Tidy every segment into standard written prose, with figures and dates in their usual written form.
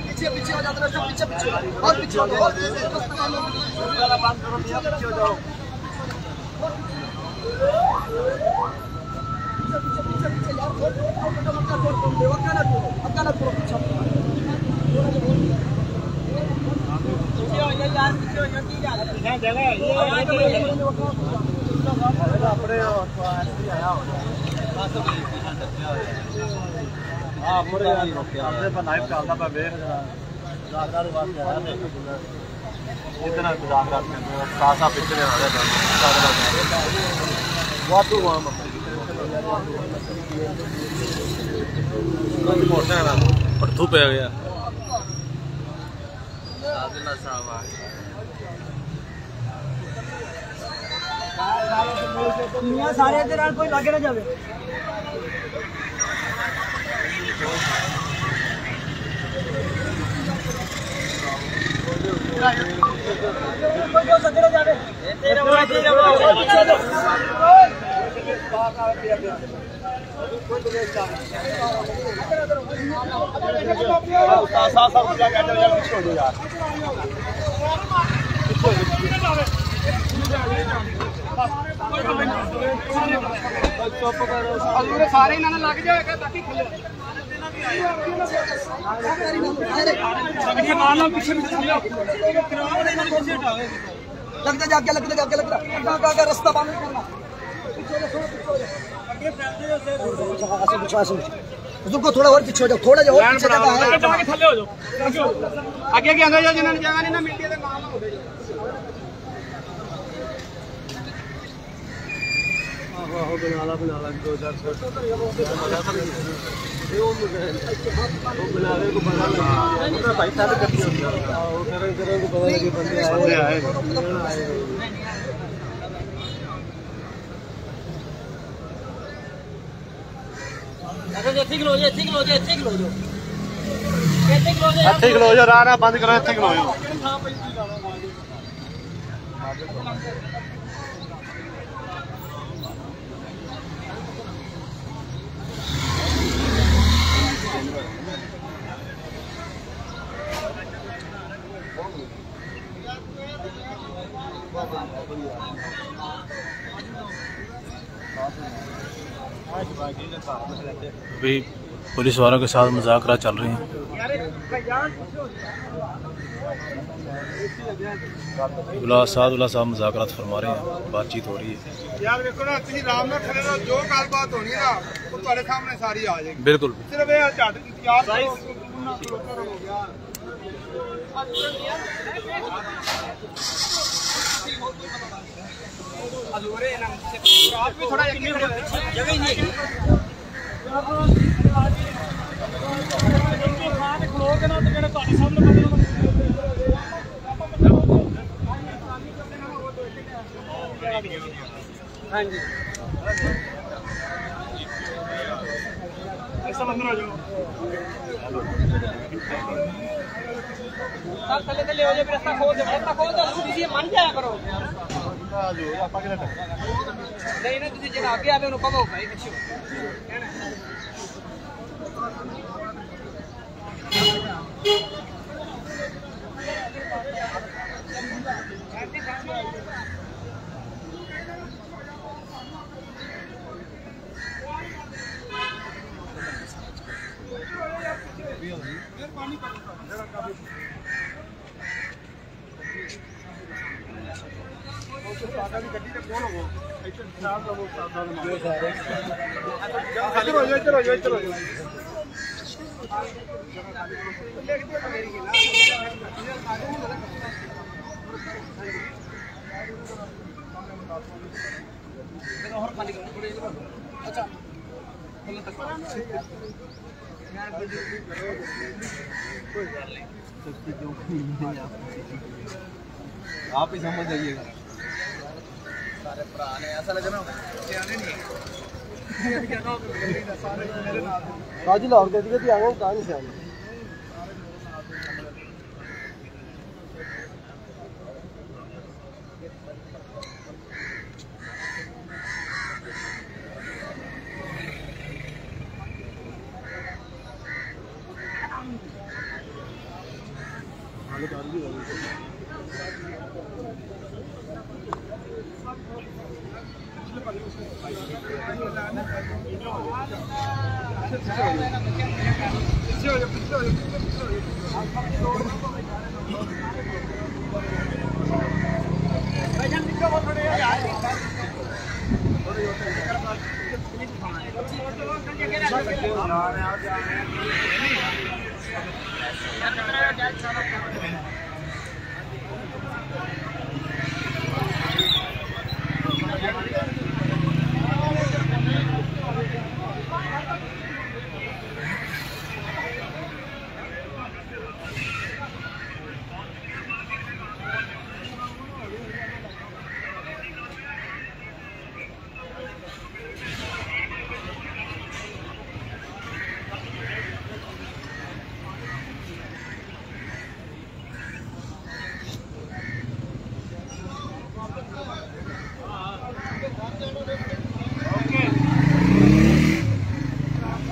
पीछे पीछे हो जाते हैं, पीछे पीछे और पीछे हो जाओ, बंद करो, पीछे हो जाओ, पीछे पीछे यार, अकेला करो पीछे हो यार, पीछे हो जाती है जगह ये अपने आया हां पूरे अपने पर नाइफ डालता पे वेख जागदार वास्ते आया थे इतना गुजार करते हैं सासा पिछले वाले वाटू वहां मोटरसाइकिल पड़थू पे गया सादला साहब दुनिया सारे इधर आल कोई लागे ना जावे कोई जो सगड़े जावे तेरे वो सारे इन्होंने लग जाएगा ताकि लगता जाके लगता रास्ता बंद करना रुको थोड़ा और पीछे हो जाओ थोड़ा जाओ पीछे जगह है थल्ले हो जाओ आगे के अंदर जाओ जिन्होंने जगह नहीं ना मिलती है नाम हो जाए आहो बनाला दो चार वो बनावे को पता लगा भाई साहब करती होती है वो करें को पता लगे बंदे आए अरे ठीक लो जो राना बंद करो ठीक लो जो अभी पुलिस वालों के साथ मुज़ाकरा चल रहे हैं। उला साहब मुज़ाकरात फरमा रहे हैं, बातचीत हो रही है। यार देखो ना तुम आराम नाल खड़े रहो, जो गलबात होनी है ना वो तुम्हारे सामने सारी आ जाएगी। बिल्कुल सिर्फ ये झट इंतजार करो हो गया आप भी थोड़ा जगह ही नहीं हाँ जी ऐसा अंदर आ जाओ सब थले थले हो जाए रास्ता खोल दो तुसी मन जाया करो नहीं ना तुसी जगह आगे आवे उन्हें कहो भाई अच्छी आप ही समझ जाइएगा सारे पुराने ऐसा लग रहा राजी लाहौर के दिखे आगे कहानी से आगे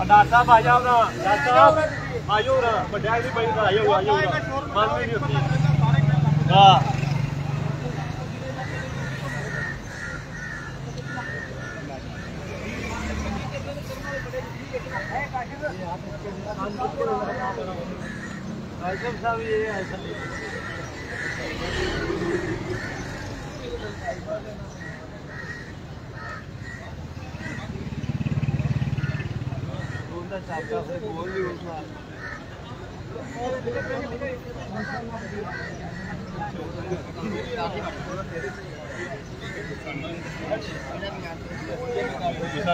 डॉक्टर साहब आ जाओ ना, डॉक्टर साहब आ जाओ ना, बड़ा भी भाई आ जाओ ना, मान भी नहीं होती। हाँ आइटम साहब ये ऐसा चाचा से बोल दी उसमें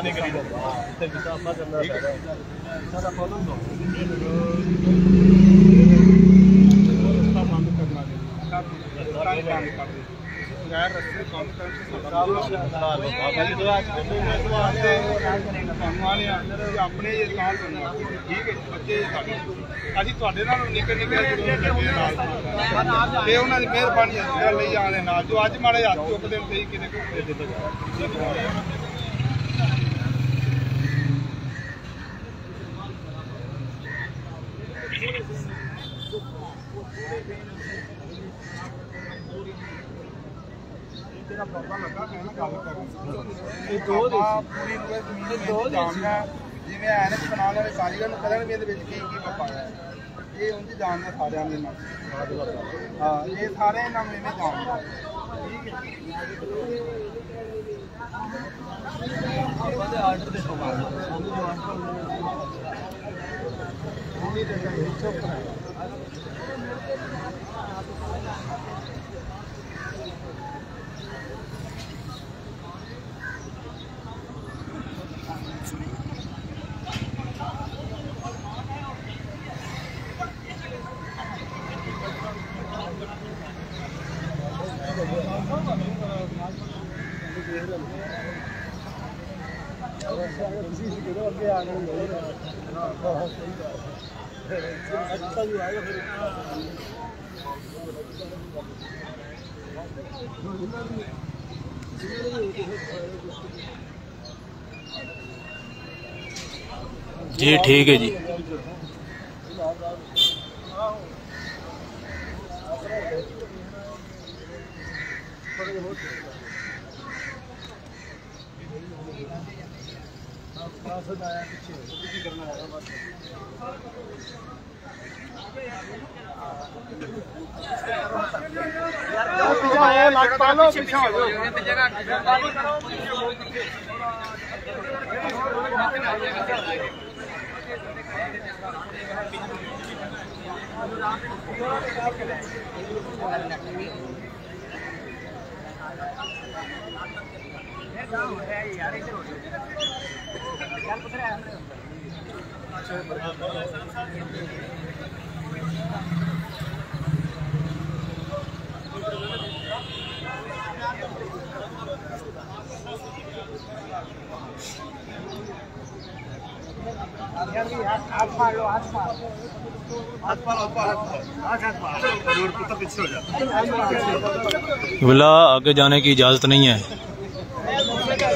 नहीं करी करना अपने ठीक है बच्चे अभी थोड़े निके निके मेहरबानी ले जाने जो अज माड़े हाथ चुकते सही कि जिमें एनएच बनाने वाले कारीगर पता नहीं की पाया ये उनकी जानना सारे हाँ ये सारे नाम में जानना जी ठीक है जी। विला आगे जाने की इजाज़त नहीं है।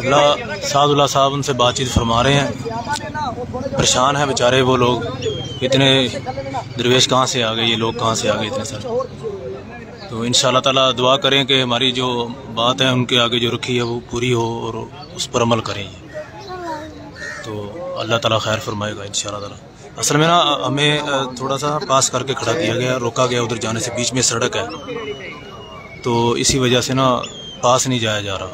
विला सादुल्ला साहब उनसे बातचीत फरमा रहे हैं। परेशान हैं बेचारे वो लोग। इतने दरवेश कहाँ से आ गए, ये लोग कहाँ से आ गए इतने सारे। तो इंशाअल्लाह ताला दुआ करें कि हमारी जो बात है उनके आगे जो रखी है वो पूरी हो और उस पर अमल करें। तो अल्लाह ताला खैर फरमाएगा इंशाअल्लाह ताला। असल में ना हमें थोड़ा सा पास करके खड़ा किया गया, रोका गया उधर जाने से। बीच में सड़क है तो इसी वजह से ना पास नहीं जाया जा रहा।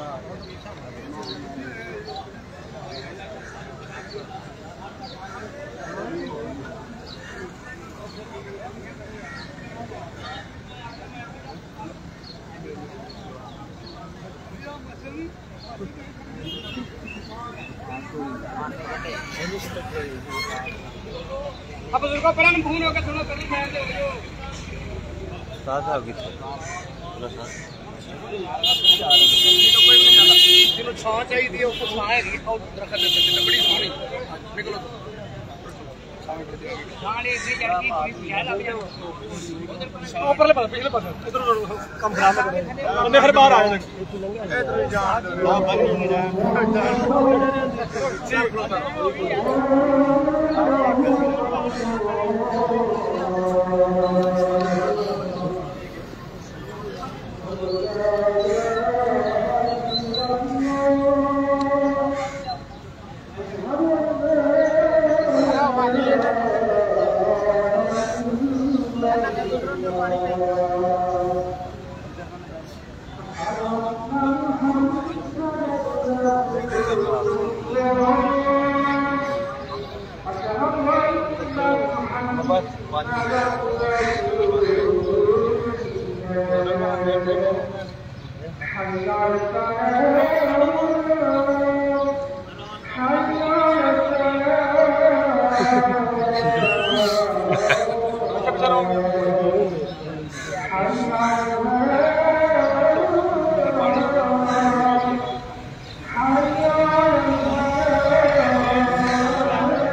अब बुजुर्गों पर हम भूल होकर सुनो कभी खैर दे हो साथ आ गई जिन्हों छां चाहिए उसको छां हैगी और दरख्त दे सकते बड़ी सोहनी निकलो ऊपर ले पिछले पास इधर कम खराब ना करो बंदे फिर बाहर आ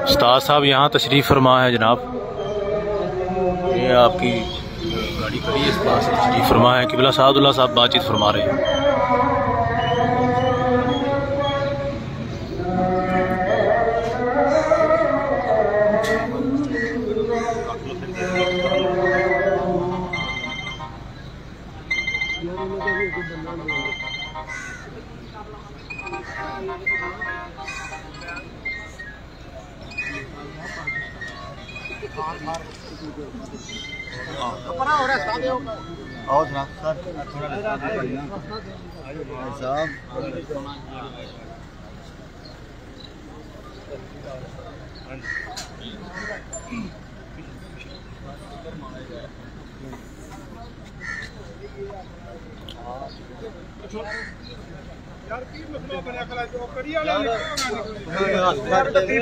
उस्ताद साहब यहाँ तशरीफ़ फरमा है जनाब। ये आपकी गाड़ी खड़ी है, इस पास तशरीफ़ फरमा है। किबला सादुल्लाह साहब बातचीत फरमा रहे हैं। आओ जनाब सर थोड़ा साहब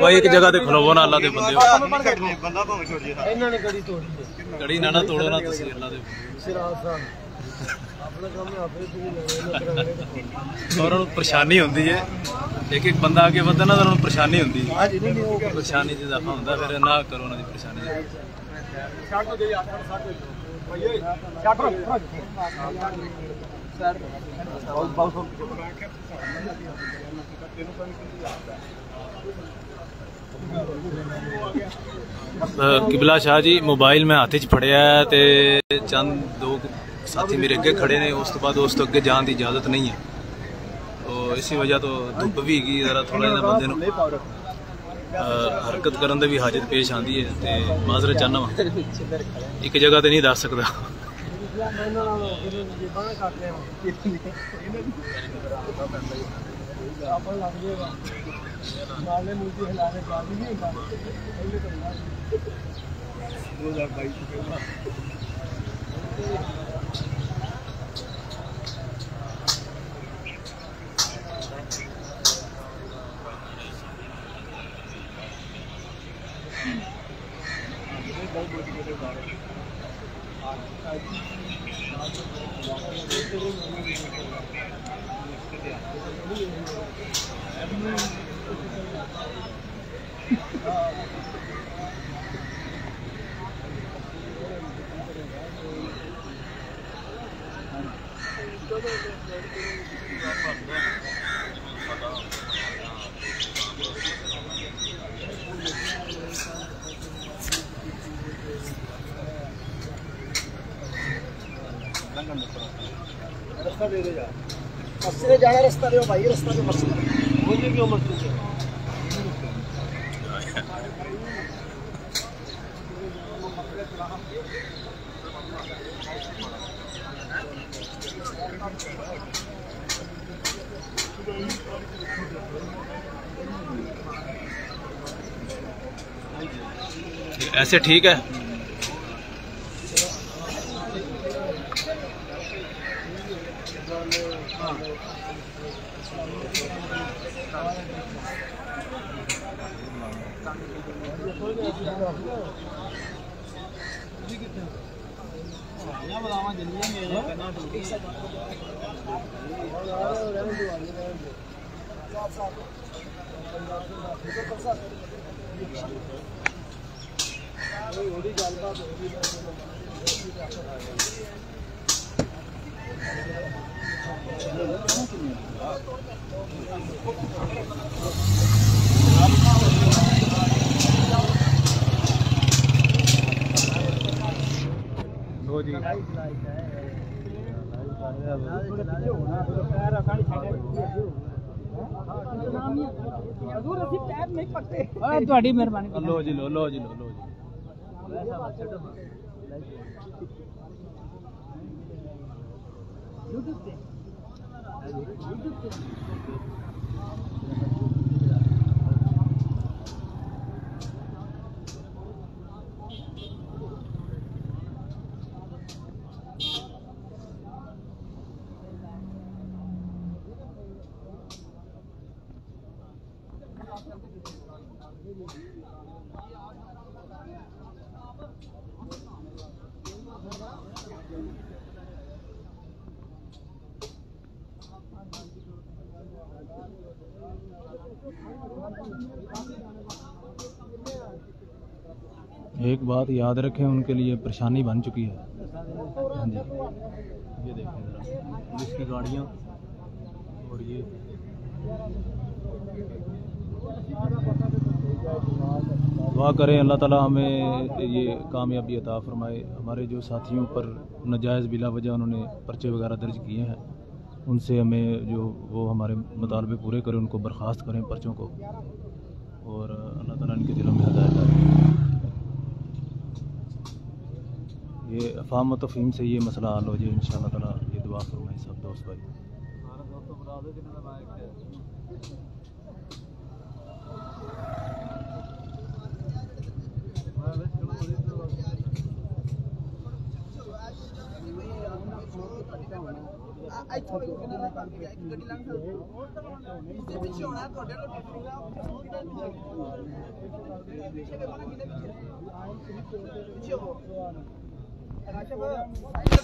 भाई एक जगह ते खलोवो ना अल्लाह दे बंदे। बंदा भाਵੇਂ छोड़ दिया ਇਹਨਾਂ ਨੇ ਕੜੀ ਤੋੜੀ ਹੈ कड़ी ना तोड़ो ना तुसी अल्लाह दे। ਸਿਰਾਜ ਸਾਹਿਬ ਆਪਣਾ ਕੰਮ ਆਪੇ ਤੁਸੀਂ ਲੈਣਾ और उन्हें परेशानी होती है, एक एक बंदा आगे बढ़ता ना तो उन्हें परेशानी होती है। ਅੱਜ ਨਹੀਂ ਉਹ परेशानी से दफा होता फिर ना करो ना परेशानी। छाट तो दे यार छाट दे भैया छाट सर बहुत किबला शाह जी मोबाइल में हाथ च फड़िया ते चंद दो साथी मेरे अगे खड़े ने, उस तो बाद उस तो अगे जाने की इजाजत नहीं है। तो इसी वजह तो धुप भी हैगी जरा थोड़ा जिहा बंदे नूं हरकत करन दी भी हाजत पेश आती है। तो माजरत चाहना वा एक जगह तो नहीं दस सकता। रास्ता दे दे यार, मस्जिद से जाना रास्ता दे भाई, रास्ता दे मस्जिद। मुझे क्यों मस्जिद से ऐसे ठीक है। ਤੁਹਾਡੀ ਮਿਹਰਬਾਨੀ। लो जी लो, लो जी लो, लो जी। एक बात याद रखें, उनके लिए परेशानी बन चुकी है। हाँ जी, ये देखें जरा पुलिस की गाड़ियाँ और ये दुआ करें अल्लाह ताला हमें ये कामयाबी अता फरमाए। हमारे जो साथियों पर नाजायज़ बिला वजह उन्होंने पर्चे वगैरह दर्ज किए हैं, उनसे हमें जो वो हमारे मुतालबे पूरे करें, उनको बर्खास्त करें पर्चों को, और अल्लाह ताला इनके दिलों में हिदायत डालें। ये अफ़ाम व तफ़हीम से ये मसला हल हो जाए इंशाअल्लाह ताला। ये दुआ फरमाएं सब दोस्त भाई।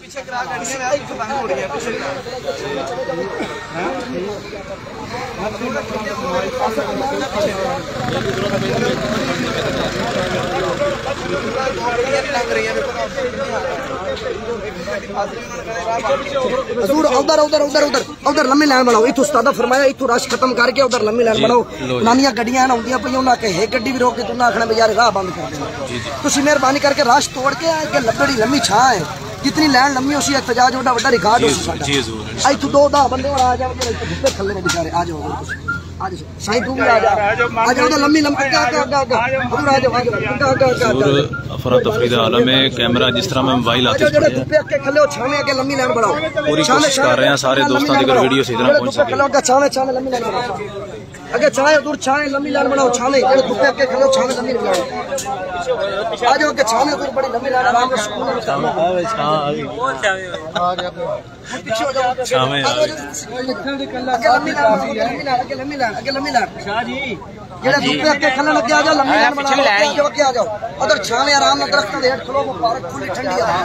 पीछे करा गाड़ी में एक बंद हो रही है पीछे हजूर उधर उधर उधर उधर उधर लम्बी लाइन बनाओ। इतों उस्तादा फरमाया इतों रश खत्म करके उधर लम्बी लाइन बनाओ। नानियां गड्डियां आउंदियां पईयां, उन्हां के एक गड्डी भी रोक के तुम आखना यार राह बंद कर देना। तुसीं मेहरबानी करके रश तोड़ के अगे बड़ी लम्बी छां है, जितनी लाइन लम्बी उसी एहतजाज ओडा वड्डा रिकॉर्ड हो साडा। इतों 2-10 बंदे और आ जाओ, धुप्पे थल्ले ने बेचारे आ जाओ। आज साईं तू भी आ जा, आ जाओ लम्बी लम्बी अफरा तफरी दा आलम है। कैमरा जिस तरह में मोबाइल आते हैं पूरी कोशिश कर रहे हैं सारे दोस्तों तक वीडियो से इधर पहुंच सके। अगे छाए दूर छाए लंबी लाइन बनाओ, छाने जेड़े धुप्पे अगे खलो छाने लंबी लाइन आ जाओ के छाने दूर बड़ी लंबी लाइन आराम से सुकून से छाव आ गई पीछे हो जाओ छावे आ गई। अगे लंबी लाइन शाह जी जेड़े धुप्पे अगे खलो लगे आ जाओ, लंबी लाइन बनाओ के आ जाओ। उधर छाने आराम से दरख्त दे हेठ खलो, मुबारक खुली ठंडी हवा।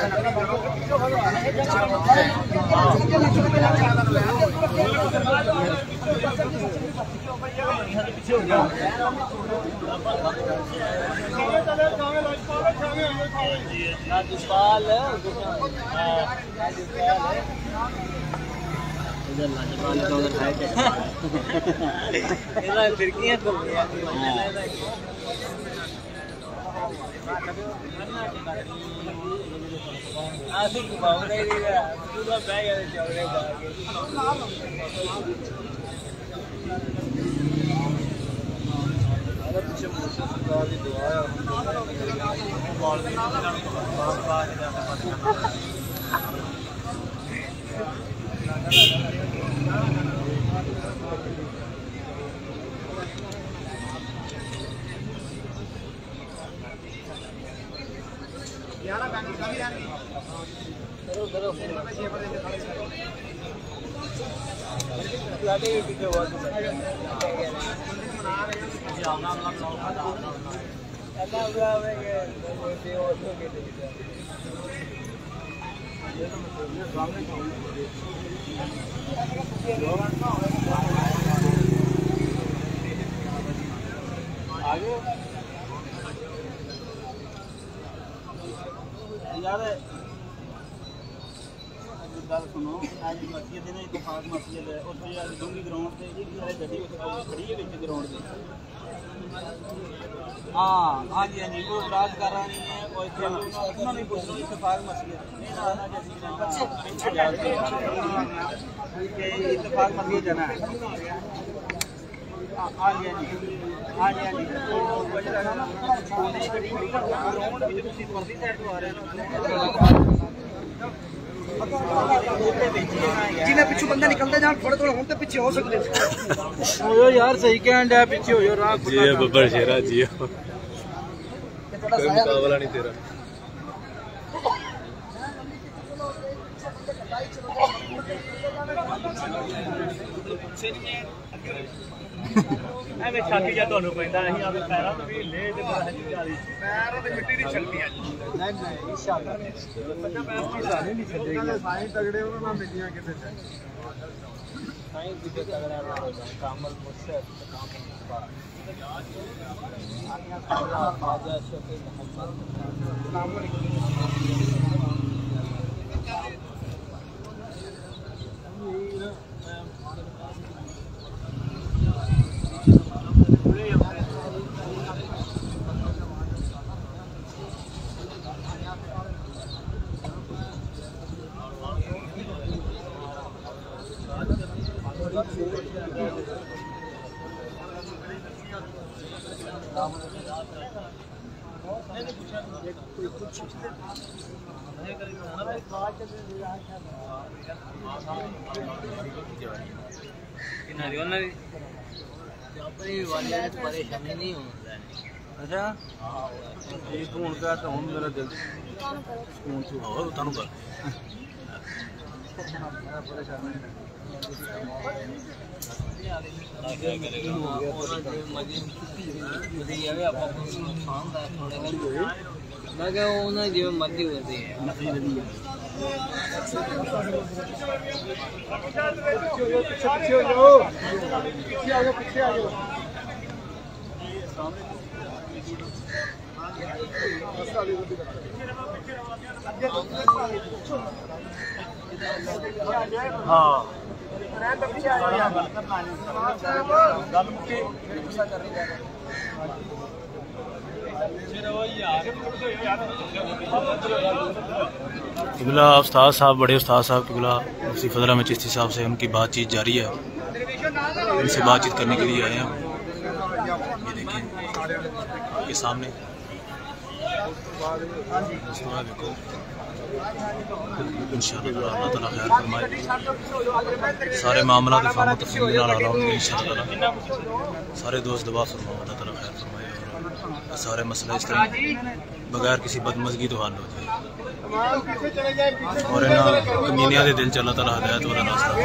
गल सुनो अज मस्जिद ने इतफाक मस्जिद है और डूंगी ग्राउंड से गड्डी खड़ी है बिच ग्राउंड के हाँ हाँ जी हाँ जी वो इतराज कर रहा नहीं है और उन्होंने पूछ लो इतफाक मस्जिद इतफाक मस्जिद जाना है हाँ जी हाँ जी हाँ जी हाँ जी जिन्हें पिछू बंदे निकलते जान थोड़े थोड़े होते पीछे हो सकते हो यार सही कहन डे पीछे हो राह जी बब्बर शेरा जी कोई मुकाबला नहीं तेरा ਐਵੇਂ ਛਾਤੀ ਜਾਂ ਤੁਹਾਨੂੰ ਪੈਂਦਾ ਅਸੀਂ ਆਪਣੇ ਪੈਰਾਂ ਨੂੰ ਵੀ ਲੈ ਤੇ ਪੈਰਾਂ ਤੇ ਮਿੱਟੀ ਦੀ ਛਲਦੀ ਆ ਨਹੀਂ ਨਹੀਂ ਇਨਸ਼ਾਅੱਲਾ ਪੰਜਾਂ ਪੈਰ ਦੀ ਸਾਰੀ ਨਹੀਂ ਛੱਡੇਗੀ ਸਾਈਂ ਤਗੜੇ ਉਹਨਾਂ ਨਾਲ ਮਿੱਟੀਆਂ ਕਿਤੇ ਸਾਈਂ ਕਿਤੇ ਤਗੜਾ ਹੋਣਾ ਕਾਮਲ ਮੁਰਸ਼ਦ ਕਾਮਲ ਆਨੀਆਂ ਖਾਜਾ ਖਾਜਾ ਸ਼ਫੀ ਮੁਹੰਮਦ ਨਾਮ परेशानी नहीं होता अच्छा एक हूं का तो हूं मेरा दिल सुकून से और तानू कर परेशानी मैं क्या उन्हें जिम्मे मर्जी होती है हाँ किबला उस्ताद साहब बड़े उस्ताद साहब किबला मुफ्ती फजल अहमद चिश्ती साहब से उनकी बातचीत जारी है, उनसे बातचीत करने के लिए आए हैं। ये देखिए ये सामने देखो इंशाअल्लाह अल्लाह ताला खैर फरमाए, सारे मामला के फार्म तफसील इंशाअल्लाह सारे दोस्त दुआ फरमाओ अल्लाह ताला खैर फरमाए और सारे मसले इस तरह बगैर किसी बदमज़गी तो हल हो जाए और इन्होंने कमीनिया के दिल च अल्लाह ताला हिदायत वाला रास्ता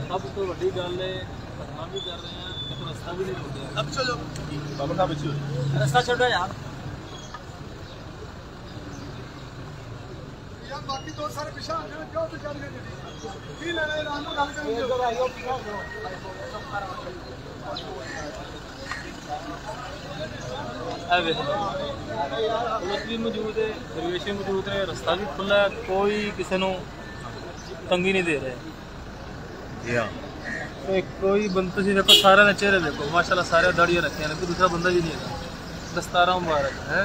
सब तो वड्डी गल है रास्ता छोड़ो यार। बाकी दो सारे पिछा क्यों तो चल गए की लेना है राम को गल करेंगे पुलिस भी मौजूद है, दरवेश भी मौजूद है, रास्ता भी खुला है, कोई किसी को तंगी नहीं दे रहे। जी हाँ, कोई बंदा सी देखो, सारे ने चेहरे देखो माशाल्लाह, सारे दाढ़ियां रखे हैं, कोई दूसरा बंदा भी नहीं है। दस्तारा मुबारक है।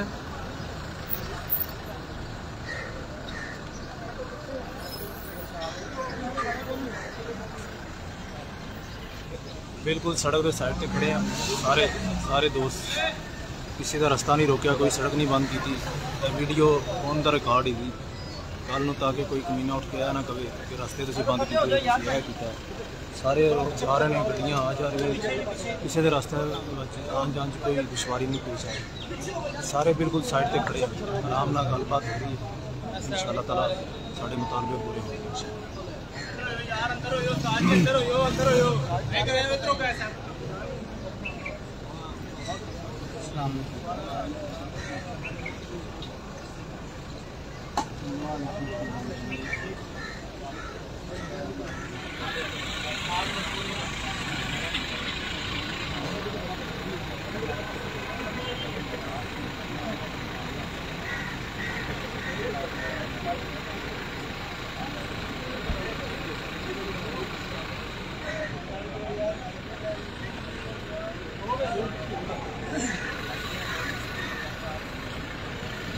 बिल्कुल सड़क के साइड पे खड़े हैं सारे दोस्त, किसी का रास्ता नहीं रोकया, कोई सड़क नहीं बंद की थी। वीडियो फोन का रिकॉर्ड ही थी कल नूं, ताकि कोई कमीना उठ के आया ना कहे कि रास्ते तुसीं बंद किया। सारे जा रहे हैं, गड्डियाँ आ जा रही हैं, किसी के रास्ते आन जान च कोई दुश्वारी नहीं पेश आई। सारे बिल्कुल साइड पे खड़े हैं, आराम नाल गलबात हो रही है। इंशाअल्लाह ताला साढ़े मुतालबे पूरे होंगे।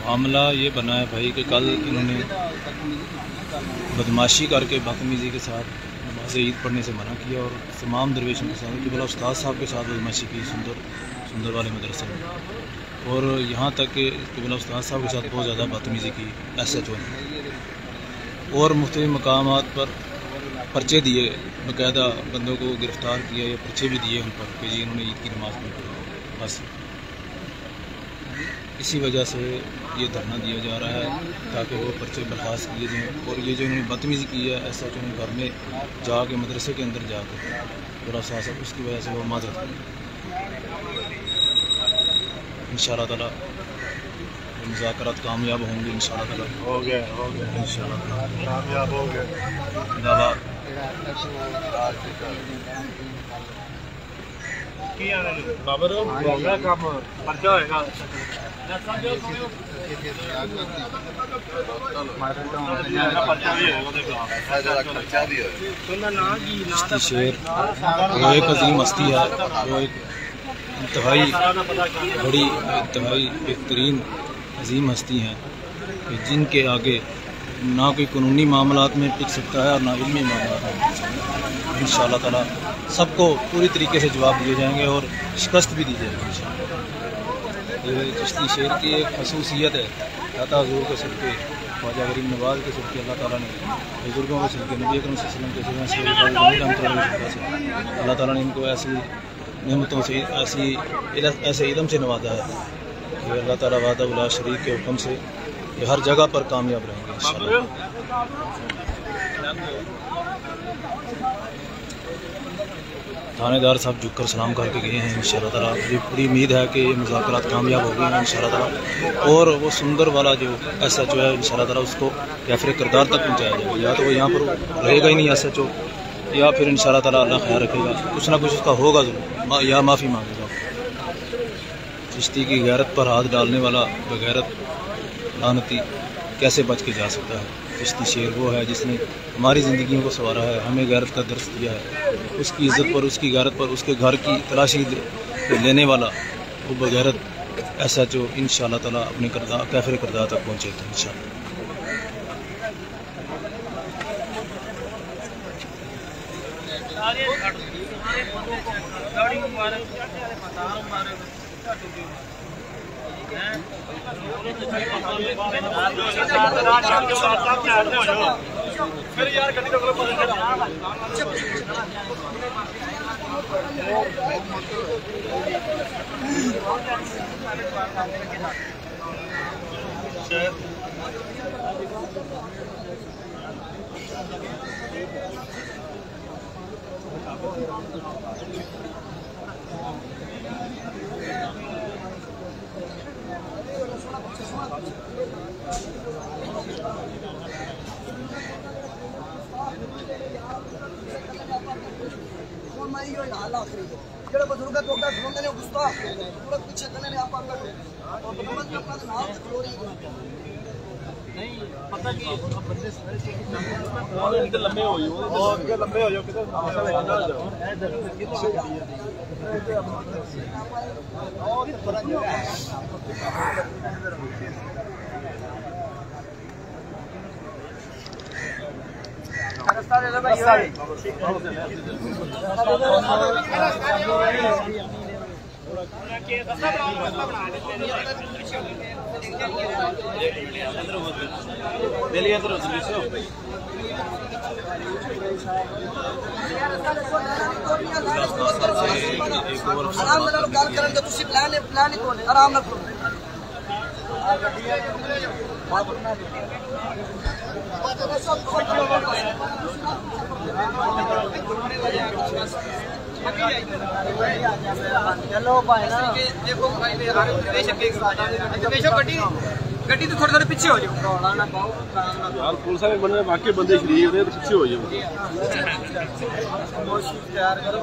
मामला ये बना है भाई कि कल इन्होंने बदमाशी करके बदतमीज़ी के साथ नमाज ईद पढ़ने से मना किया और तमाम दरवेशों के साथ कि उस्ताद साहब के साथ बदमाशी की सुंदर वाले मदरसे में, और यहाँ तक कि उस्ताद साहब के साथ बहुत ज़्यादा बदतमीज़ी की SHO ने, और मुख्तलिफ मकामात पर पर्चे दिए, बाकायदा बंदों को गिरफ़्तार किया या पर्चे भी दिए उन पर कि जी इन्होंने ईद की नमाज़ नहीं पढ़ी। बस इसी वजह से ये धरना दिया जा रहा है ताकि वो पर्चे बर्खास्त किए जाएँ। और ये जो इन्होंने बदतमीज़ी की है SHO ने घर में जाके मदरसे के अंदर जाकर पूरा साथ, उसकी वजह से वो माजरत इंशाअल्लाह ताला मुज़ाकरात कामयाब होंगे। इंशाअल्लाह ताला हो गया इंशाअल्लाह कामयाब हो गया। दावा बाबर होगा काम पर्चा होएगा। पर्चा भी चिश्ती शेर वो एक अजीम हस्ती है, वो एक इंतहाई बड़ी इंतहाई बेहतरीन अजीम हस्ती हैं कि जिनके आगे ना कोई कानूनी मामलात में टिक सकता है और ना इल्मी मामलात में। इंशाअल्लाह ताला सबको पूरी तरीके से जवाब दिए जाएंगे और शिकस्त भी दी जाएगी इंशाअल्लाह। ये चिश्ती शेर की एक खसूसियत है, दाता हजूर के सदक़े, ख्वाजा गरीब नवाज़ के सदक़े अल्लाह ताला ने, बुजुर्गों के सदक़े, नबी अकरम सल्लल्लाहु अलैहि वसल्लम के अल्लाह ताला ने इनको ऐसी नेमतों से ऐसे इदम से नवाजा है कि अल्लाह ताला वादा शरीक के हुक्म से ये हर जगह पर कामयाब रहेंगे इंशाअल्लाह। थानेदार साहब झुककर सलाम करके गए हैं इंशाअल्लाह ताला। मुझे पूरी उम्मीद है कि ये मुज़ाकरात कामयाब हो गए हैं इंशाअल्लाह ताला, और वो सुंदर वाला जो SHO है इंशाअल्लाह ताला उसको कैफरे किरदार तक पहुँचाया जाएगा। या तो वो यहाँ पर रहेगा ही नहीं SHO, या फिर इंशाअल्लाह ताला अल्लाह ख्याल रखेगा कुछ ना कुछ उसका होगा ज़रूर, या माफ़ी मांगेगा। चिश्ती की गैरत पर हाथ डालने वाला बगैरत लानती कैसे बच के जा सकता है। चिश्ती शेर वो है जिसने हमारी ज़िंदगियों को संवारा है, हमें गैरत का दर्स दिया है। उसकी इज़्ज़त पर, उसकी गैरत पर, उसके घर की तलाशी लेने वाला वो बगैरत SHO इंशाअल्लाह ताला अपने कैफर किरदार तक पहुँचेगा इंशाअल्लाह। फिर यार गड्डी तो ਜਿਹੜੇ ਬਜ਼ੁਰਗਾਂ ਤੋਂ ਦਾ ਸੁਣਦੇ ਨੇ ਗੁੱਸਾ ਪੂਰਾ ਪਿੱਛੇ ਕਰਨੇ ਨੇ ਆਪਾਂ ਕਰ और नमक का अपना नाम तक लोरी नहीं पता कि बंदे सारे से इधर लंबे हो जाओ और इधर लंबे हो जाओ किधर ना जाओ इधर किधर और थोड़ा रास्ता दे दो भाई आराम ਨਾਲ ਗੱਲ ਕਰਨ ਦੇ ਤੁਸੀਂ ਪਲਾਨ ਹੀ ਕੋਲ ਆਰਾਮ ਨਾਲ ਕਰੋ चलो भाई ना देखो भाई बेशक गड्डी तो थोड़े पीछे हो जाओ यार पुलिस वाले बंदे बाकी बंदे शरीफ ने तो पीछे हो जाओ तैयार करो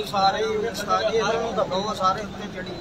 सारे सारे उत्ते चढ़ी